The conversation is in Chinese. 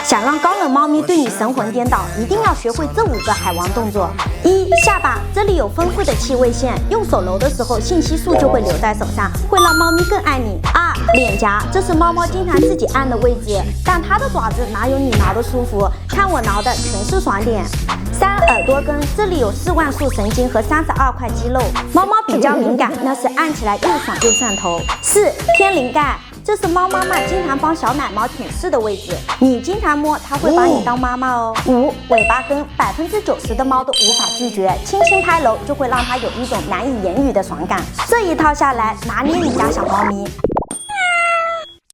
想让高冷猫咪对你神魂颠倒，一定要学会这5个海王动作。1. 下巴，这里有丰富的气味线，用手揉的时候，信息素就会留在手上，会让猫咪更爱你。2. 脸颊，这是猫猫经常自己按的位置，但它的爪子哪有你挠的舒服？看我挠的全是爽点。3. 耳朵根，这里有4万束神经和32块肌肉，猫猫比较敏感，那是按起来又爽又上头。4. 天灵盖，这是猫妈妈经常帮小奶猫舔舐的位置，你经常摸，它会把你当妈妈哦。5. 尾巴根，90%的猫都无法拒绝，轻轻拍揉就会让它有一种难以言喻的爽感。这一套下来，拿捏你家小猫咪。